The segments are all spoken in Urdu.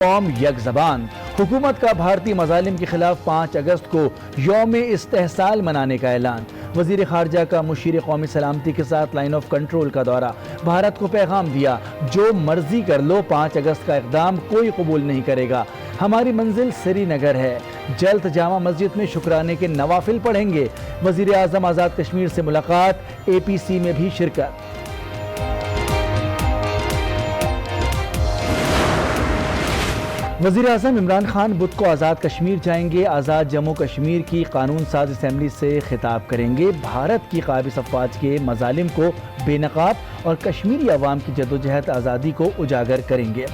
قوم یک زبان۔ حکومت کا بھارتی مظالم کے خلاف 5 اگست کو یوم استحصال منانے کا اعلان۔ وزیر خارجہ کا مشیر قومی سلامتی کے ساتھ لائن آف کنٹرول کا دورہ۔ بھارت کو پیغام دیا، جو مرضی کر لو، 5 اگست کا اقدام کوئی قبول نہیں کرے گا۔ ہماری منزل سری نگر ہے، جلد جامع مسجد میں شکرانے کے نوافل پڑھیں گے۔ وزیر اعظم آزاد کشمیر سے ملاقات، اے پی سی میں بھی شرکت۔ وزیر اعظم عمران خان بدھ کو آزاد کشمیر جائیں گے۔ آزاد جموں کشمیر کی قانون ساز اسمبلی سے خطاب کریں گے۔ بھارت کی قابض افواج کے مظالم کو بے نقاب اور کشمیری عوام کی جدوجہد آزادی کو اجاگر کریں گے۔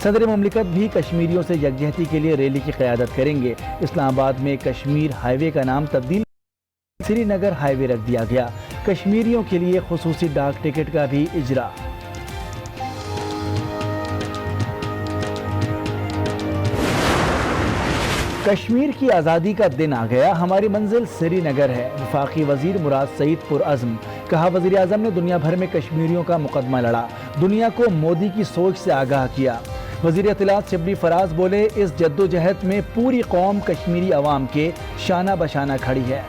صدر مملکت بھی کشمیریوں سے یکجہتی کے لیے ریلی کی قیادت کریں گے۔ اسلام آباد میں کشمیر ہائی وے کا نام تبدیل سری نگر ہائی وے رکھ دیا گیا۔ کشمیریوں کے لیے خصوصی ڈاک ٹکٹ کا بھی اجرا۔ کشمیر کی آزادی کا دن آ گیا، ہماری منزل سری نگر ہے۔ وفاقی وزیر مراد سعید پرعزم۔ کہا، وزیر اعظم نے دنیا بھر میں کشمیریوں کا مقدمہ لڑا، دنیا کو مودی کی سوچ سے آگاہ کیا۔ وزیر اطلاعات شبلی فراز بولے، اس جدوجہد میں پوری قوم کشمیری عوام کے شانہ بشانہ کھڑی ہے۔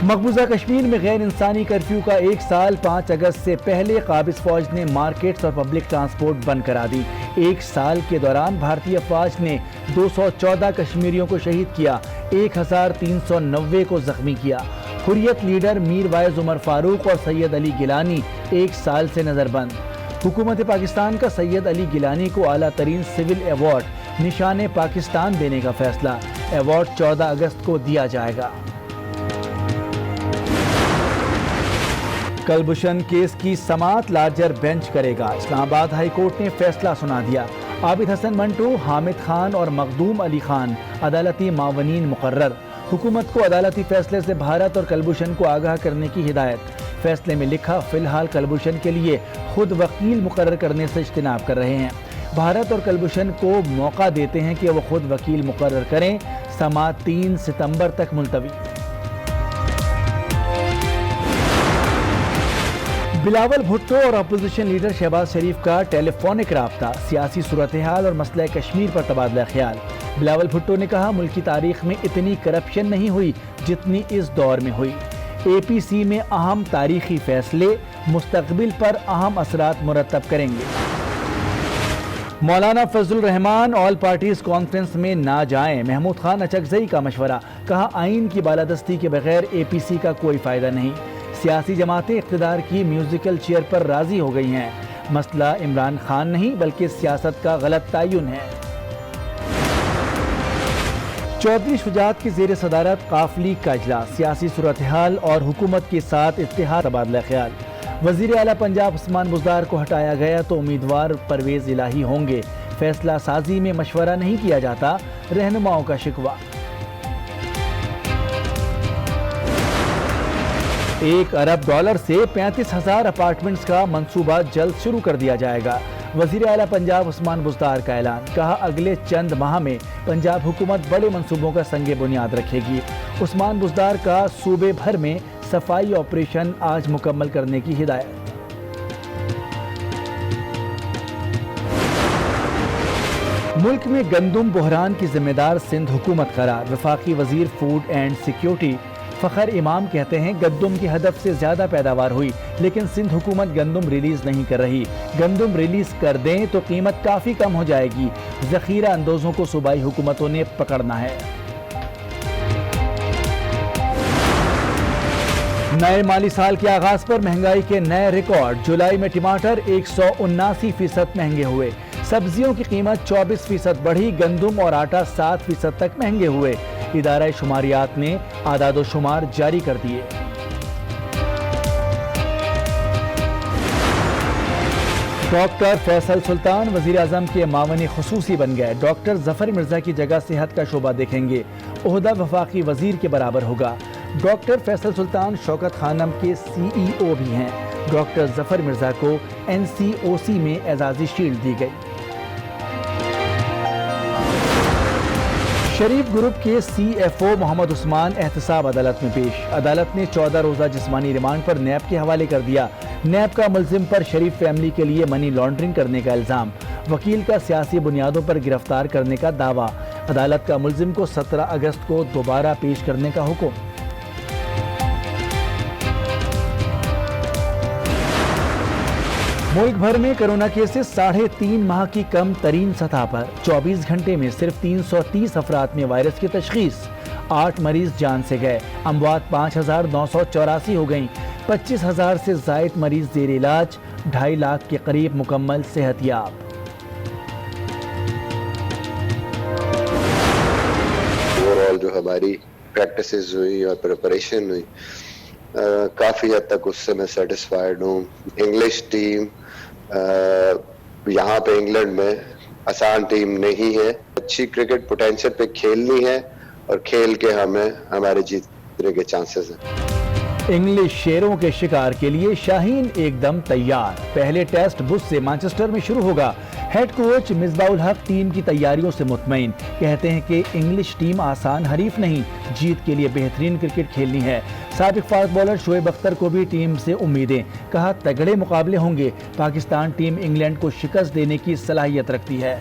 مقبوضہ کشمیر میں غیر انسانی کرفیو کا 1 سال 5 اگست سے پہلے قابض فوج نے مارکیٹس اور پبلک ٹرانسپورٹ بند کرا دی۔ 1 سال کے دوران بھارتی افواج نے 214 کشمیریوں کو شہید کیا، 1390 کو زخمی کیا۔ حریت لیڈر میر وائز عمر فاروق اور سید علی گیلانی 1 سال سے نظر بند۔ حکومت پاکستان کا سید علی گیلانی کو اعلیٰ ترین سول ایوارڈ نشان پاکستان دینے کا فیصلہ۔ ایوارڈ 14 اگست کو دیا جائے گا۔ کلبھوشن کیس کی سماعت لارجر بینچ کرے گا، اسلام آباد ہائی کورٹ نے فیصلہ سنا دیا۔ عابد حسن منٹو، حامد خان اور مخدوم علی خان عدالتی معاونین مقرر۔ حکومت کو عدالتی فیصلے سے بھارت اور کلبھوشن کو آگاہ کرنے کی ہدایت۔ فیصلے میں لکھا، فی الحال کلبھوشن کے لیے خود وکیل مقرر کرنے سے اجتناب کر رہے ہیں۔ بھارت اور کلبھوشن کو موقع دیتے ہیں کہ وہ خود وکیل مقرر کریں۔ سماعت 3 ستمبر تک ملتوی۔ بلاول بھٹو اور اپوزیشن لیڈر شہباز شریف کا ٹیلی فونک رابطہ، سیاسی صورتحال اور مسئلہ کشمیر پر تبادلہ خیال۔ بلاول بھٹو نے کہا، ملکی تاریخ میں اتنی کرپشن نہیں ہوئی جتنی اس دور میں ہوئی۔ اے پی سی میں اہم تاریخی فیصلے مستقبل پر اہم اثرات مرتب کریں گے۔ مولانا فضل الرحمان آل پارٹیز کانفرنس میں نہ جائیں، محمود خان اچکزئی کا مشورہ۔ کہا، آئین کی بالادستی کے بغیر اے پی سی کا کوئی فائدہ نہیں۔ سیاسی جماعتیں اقتدار کی میوزیکل چیئر پر راضی ہو گئی ہیں۔ مسئلہ عمران خان نہیں بلکہ سیاست کا غلط تعین ہے۔ چودھری شجاعت کی زیر صدارت قافلی کا اجلاس، سیاسی صورتحال اور حکومت کے ساتھ اتحاد تبادلہ خیال۔ وزیر اعلیٰ پنجاب عثمان بزدار کو ہٹایا گیا تو امیدوار پرویز الہی ہوں گے۔ فیصلہ سازی میں مشورہ نہیں کیا جاتا، رہنماؤں کا شکوہ۔ 1 ارب ڈالر سے 35,000 اپارٹمنٹس کا منصوبہ جلد شروع کر دیا جائے گا۔ وزیر اعلیٰ پنجاب عثمان بزدار کا اعلان۔ کہا، اگلے چند ماہ میں پنجاب حکومت بڑے منصوبوں کا سنگ بنیاد رکھے گی۔ عثمان بزدار کا صوبے بھر میں صفائی آپریشن آج مکمل کرنے کی ہدایت۔ ملک میں گندم بحران کی ذمہ دار سندھ حکومت قرار۔ وفاقی وزیر فوڈ اینڈ سیکیورٹی فخر امام کہتے ہیں، گندم کی ہدف سے زیادہ پیداوار ہوئی لیکن سندھ حکومت گندم ریلیز نہیں کر رہی۔ گندم ریلیز کر دیں تو قیمت کافی کم ہو جائے گی۔ ذخیرہ اندوزوں کو صوبائی حکومتوں نے پکڑنا ہے۔ نئے مالی سال کے آغاز پر مہنگائی کے نئے ریکارڈ۔ جولائی میں ٹماٹر 179% مہنگے ہوئے، سبزیوں کی قیمت 24% بڑھی، گندم اور آٹا 7% تک مہنگے ہوئے۔ ادارہ شماریات نے اعداد و شمار جاری کر دیے۔ ڈاکٹر فیصل سلطان وزیر اعظم کے معاون خصوصی بن گئے۔ ڈاکٹر ظفر مرزا کی جگہ صحت کا شعبہ دیکھیں گے، عہدہ وفاقی وزیر کے برابر ہوگا۔ ڈاکٹر فیصل سلطان شوکت خانم کے سی ای او بھی ہیں۔ ڈاکٹر ظفر مرزا کو این سی او سی میں اعزازی شیلڈ دی گئی۔ شریف گروپ کے C F O Muhammad Usman احتساب عدالت میں پیش۔ عدالت نے 14 روزہ جسمانی ریمانڈ پر نیب کے حوالے کر دیا۔ نیب کا ملزم پر شریف فیملی کے لیے منی لانڈرنگ کرنے کا الزام، وکیل کا سیاسی بنیادوں پر گرفتار کرنے کا دعویٰ، عدالت کا ملزم کو 17 اگست کو دوبارہ پیش کرنے کا حکم۔ ملک بھر میں کرونا کیسز 3.5 ماہ کی کم ترین سطح پر، 24 گھنٹے میں صرف 330 افراد میں وائرس کی تشخیص، 8 مریض جان سے گئے، اموات 5,984 ہو گئیں، 25,000 سے زائد مریض زیر علاج، 2.5 لاکھ کے قریب مکمل صحت یاب۔ اوورآل جو ہماری پریکٹسز ہوئی اور پریپریشن ہوئی کافی حد تک اس سے میں سیٹسفائیڈ ہوں۔ انگلش ٹیم یہاں پہ انگلینڈ میں آسان ٹیم نہیں ہے، اچھی کرکٹ پوٹینشیل پہ کھیلنی ہے اور کھیل کے ہمارے جیتنے کے چانسز ہیں۔ انگلش شیروں کے شکار کے لیے شاہین ایک دم تیار، پہلے ٹیسٹ بدھ سے مانچسٹر میں شروع ہوگا۔ ہیڈ کوچ مصباح الحق ٹیم کی تیاریوں سے مطمئن، کہتے ہیں کہ انگلش ٹیم آسان حریف نہیں، جیت کے لیے بہترین کرکٹ کھیلنی ہے۔ سابق فاسٹ بالر شعیب اختر کو بھی ٹیم سے امیدیں، کہا تگڑے مقابلے ہوں گے، پاکستان ٹیم انگلینڈ کو شکست دینے کی صلاحیت رکھتی ہے۔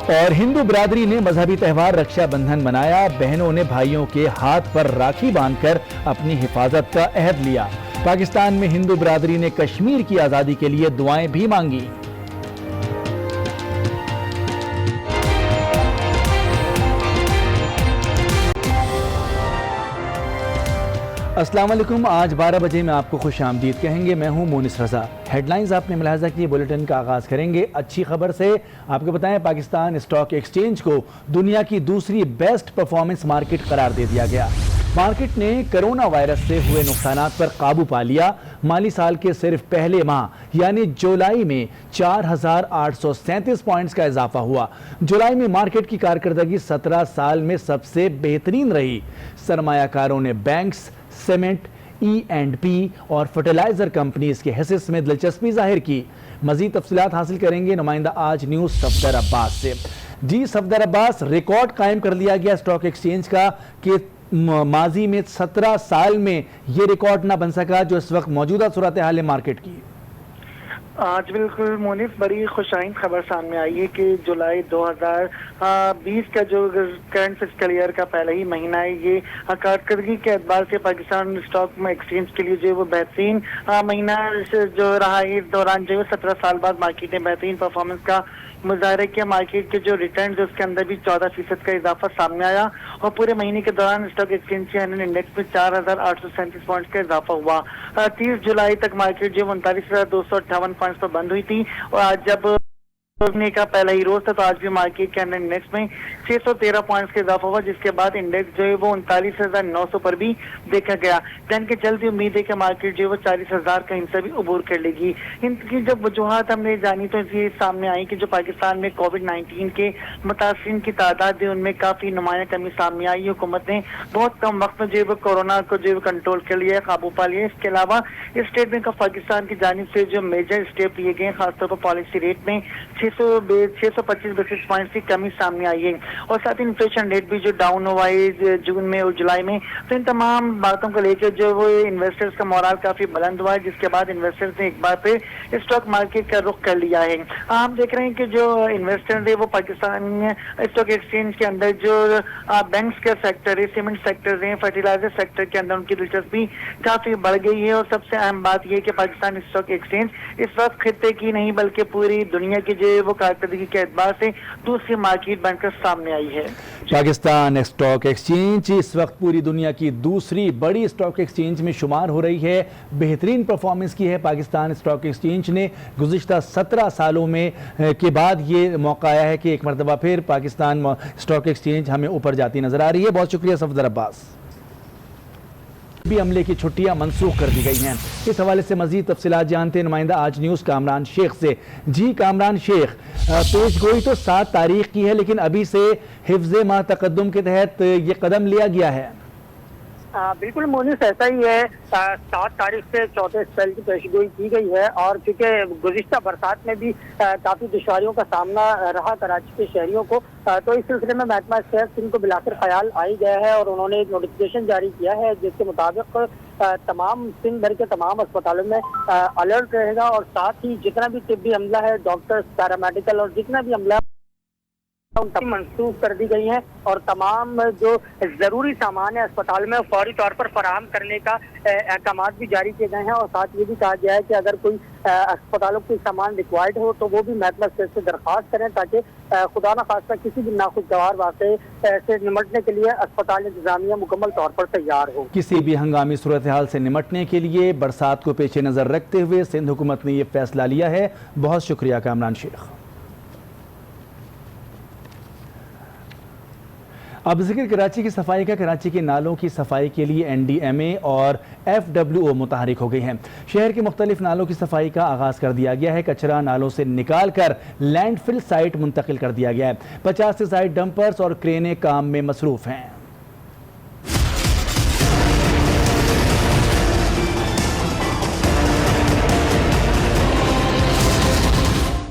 اور ہندو برادری نے مذہبی تہوار رکشا بندھن منایا، بہنوں نے بھائیوں کے ہاتھ پر راکھی باندھ کر اپنی حفاظت کا عہد لیا۔ پاکستان میں ہندو برادری نے کشمیر کی آزادی کے لیے دعائیں بھی مانگی۔ السلام علیکم، آج 12 بجے میں آپ کو خوش آمدید کہیں گے، میں ہوں مونس رضا۔ ہیڈ لائنز آپ نے ملاحظہ کی، بلیٹن کا آغاز کریں گے اچھی خبر سے۔ آپ کو بتائیں پاکستان اسٹاک ایکسچینج کو دنیا کی دوسری بیسٹ پرفارمنس مارکیٹ قرار دے دیا گیا۔ مارکیٹ نے کرونا وائرس سے ہوئے نقصانات پر قابو پا لیا۔ مالی سال کے صرف پہلے ماہ یعنی جولائی میں 4,837 پوائنٹس کا اضافہ ہوا۔ جولائی میں مارکیٹ کی کارکردگی 17 سال میں سب سے بہترین رہی۔ سرمایہ کاروں نے بینکس، سیمنٹ، E&P اور فرٹیلائزر کمپنیز کے حصص میں دلچسپی ظاہر کی۔ مزید تفصیلات حاصل کریں گے نمائندہ آج نیوز صفدر عباس سے۔ جی صفدر عباس، ریکارڈ قائم کر لیا گیا اسٹاک ایکسچینج کا کہ ماضی میں 17 سال میں یہ ریکارڈ نہ بن سکا جو اس وقت موجودہ صورتحال مارکیٹ کی۔ آج بالکل مونس، بڑی خوشائن خبر سامنے آئی ہے کہ جولائی 2020 کا جو کرنٹ فسکل ایئر کا پہلا ہی مہینہ ہے، یہ کارکردگی کے اعتبار سے پاکستان اسٹاک میں ایکسچینج کے لیے جو وہ بہترین مہینہ جو رہا ہے۔ اس دوران جو 17 سال بعد مارکیٹ نے بہترین پرفارمنس کا مظاہرہ کیا۔ مارکیٹ کے جو ریٹرنز اس کے اندر بھی 14% کا اضافہ سامنے آیا اور پورے مہینے کے دوران اسٹاک ایکسچینج کے انڈیکس میں 4,837 پوائنٹس کا اضافہ ہوا۔ 30 جولائی تک مارکیٹ جو 39,258 پوائنٹس پر بند ہوئی تھی اور آج جب کا پہلا ہی روز تھا تو آج بھی مارکیٹ کے اندر انڈیکس میں 613 پوائنٹس کا اضافہ ہوا، جس کے بعد انڈیکس جو ہے وہ 39,900 پر بھی دیکھا گیا۔ جن کے جلدی امید ہے کہ مارکیٹ جو ہے وہ 40,000 کا حصہ بھی عبور کر لے گی۔ ان کی جب وجوہات ہم نے جانی تو یہ سامنے آئی کہ جو پاکستان میں کووڈ-19 کے متاثرین کی تعداد ہے ان میں کافی نمایاں کمی سامنے آئی۔ حکومت نے بہت کم وقت میں جو ہے کورونا کو جو کنٹرول کر لیا ہے، قابو پا لیا ہے۔ اس کے علاوہ اسٹیٹ بینک آف پاکستان کی جانب سے جو میجر اسٹیپ لیے گئے، خاص طور پر پالیسی ریٹ میں 625 بیسس پوائنٹس کی کمی سامنے آئی ہے اور ساتھ ہی انفلیشن ریٹ بھی جو ڈاؤن ہوا ہے جون میں اور جولائی میں۔ تو ان تمام باتوں کو لے کے جو وہ انویسٹرز کا مورال کافی بلند ہوا ہے، جس کے بعد انویسٹرز نے ایک بار پھر اسٹاک مارکیٹ کا رخ کر لیا ہے۔ ہم دیکھ رہے ہیں کہ جو انویسٹرز ہیں وہ پاکستان اسٹاک ایکسچینج کے اندر جو بینکس کا سیکٹر ہے، سیمنٹ سیکٹر ہے، فرٹیلائزر سیکٹر کے اندر ان کی دلچسپی کافی بڑھ گئی ہے اور سب سے اہم بات یہ ہے کہ پاکستان اسٹاک ایکسچینج اس وقت خطے کی نہیں بلکہ پوری دنیا کی جو وہ کارکردگی کے اعتبار سے دوسری مارکیٹ بن کر سامنے آئی ہے۔ پاکستان اسٹاک ایکسچینج اس وقت پوری دنیا کی دوسری بڑی اسٹاک ایکسچینج میں شمار ہو رہی ہے۔ بہترین پرفارمنس کی ہے پاکستان اسٹاک ایکسچینج نے گزشتہ 17 سالوں میں کے بعد یہ موقع آیا ہے کہ ایک مرتبہ پھر پاکستان اسٹاک ایکسچینج ہمیں اوپر جاتی نظر آ رہی ہے۔ بہت شکریہ صفدر عباس۔ بھی عملے کی چھٹیاں منسوخ کر دی گئی ہیں۔ اس حوالے سے مزید تفصیلات جانتے ہیں نمائندہ آج نیوز کامران شیخ سے۔ جی کامران شیخ، پیش گوئی تو 7 تاریخ کی ہے لیکن ابھی سے حفظ ماہ تقدم کے تحت یہ قدم لیا گیا ہے۔ بالکل مونس، ایسا ہی ہے. 7 تاریخ سے چوتھے اسپیل کی پیشگوئی کی گئی ہے اور چونکہ گزشتہ برسات میں بھی کافی دشواریوں کا سامنا رہا کراچی کے شہریوں کو، تو اس سلسلے میں محکمہ صحت سندھ کو بلاکر خیال آئی گیا ہے اور انہوں نے ایک نوٹیفکیشن جاری کیا ہے جس کے مطابق تمام سندھ بھر کے تمام اسپتالوں میں الرٹ رہے گا اور ساتھ ہی جتنا بھی طبی عملہ ہے، ڈاکٹرز، پیرامیڈیکل اور جتنا بھی عملہ ان تک منسوخ کر دی گئی ہیں اور تمام جو ضروری سامان ہے اسپتال میں فوری طور پر فراہم کرنے کا احکامات بھی جاری کیے گئے ہیں اور ساتھ یہ بھی کہا گیا ہے کہ اگر کوئی اسپتالوں کو سامان ریکوائرڈ ہو تو وہ بھی محکمہ صحت سے درخواست کریں تاکہ خدا نخواستہ کسی بھی ناخوشگوار واقعے سے نمٹنے کے لیے اسپتال انتظامیہ مکمل طور پر تیار ہو. کسی بھی ہنگامی صورتحال سے نمٹنے کے لیے برسات کو پیش نظر رکھتے ہوئے سندھ حکومت نے یہ فیصلہ لیا ہے. بہت شکریہ کامران شیخ. اب ذکر کراچی کی صفائی کا. کراچی کے نالوں کی صفائی کے لیے NDMA اور FWO متحرک ہو گئی ہیں. شہر کے مختلف نالوں کی صفائی کا آغاز کر دیا گیا ہے. کچرا نالوں سے نکال کر لینڈ فل سائٹ منتقل کر دیا گیا ہے. 50 سے زائد ڈمپرز اور کرینے کام میں مصروف ہیں.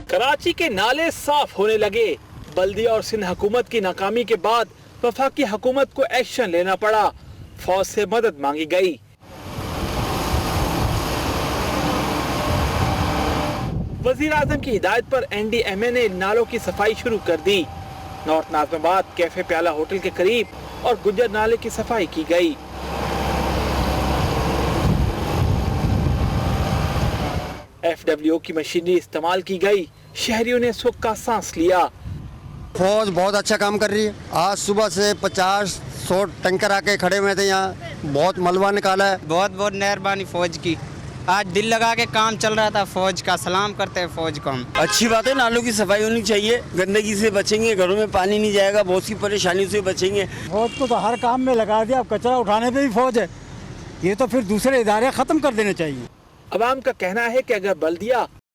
کراچی کے نالے صاف ہونے لگے. بلدیہ اور سندھ حکومت کی ناکامی کے بعد وفاقی حکومت کو ایکشن لینا پڑا. فوج سے مدد مانگی گئی. وزیر اعظم کی ہدایت پر NDMA نے نالوں کی صفائی شروع کر دی. نارتھ ناظم آباد کیفے پیالہ ہوٹل کے قریب اور گجر نالے کی صفائی کی گئی. FWO کی مشینری استعمال کی گئی. شہریوں نے سکھ کا سانس لیا. فوج بہت اچھا کام کر رہی ہے. آج صبح سے 50-100 ٹینکر آ کے کھڑے ہوئے تھے یہاں. بہت ملبہ نکالا ہے. بہت بہت مہربانی فوج کی. آج دل لگا کے کام چل رہا تھا فوج کا. سلام کرتے ہیں فوج کو ہم. اچھی بات ہے. نالوں کی صفائی ہونی چاہیے. گندگی سے بچیں گے, گھروں میں پانی نہیں جائے گا, بہت سی پریشانیوں سے بچیں گے. فوج کو تو ہر کام میں لگا دیا. اب کچرا اٹھانے پہ بھی فوج ہے. یہ تو پھر دوسرے ادارے ختم کر دینے چاہیے. عوام کا کہنا ہے کہ اگر بلدیہ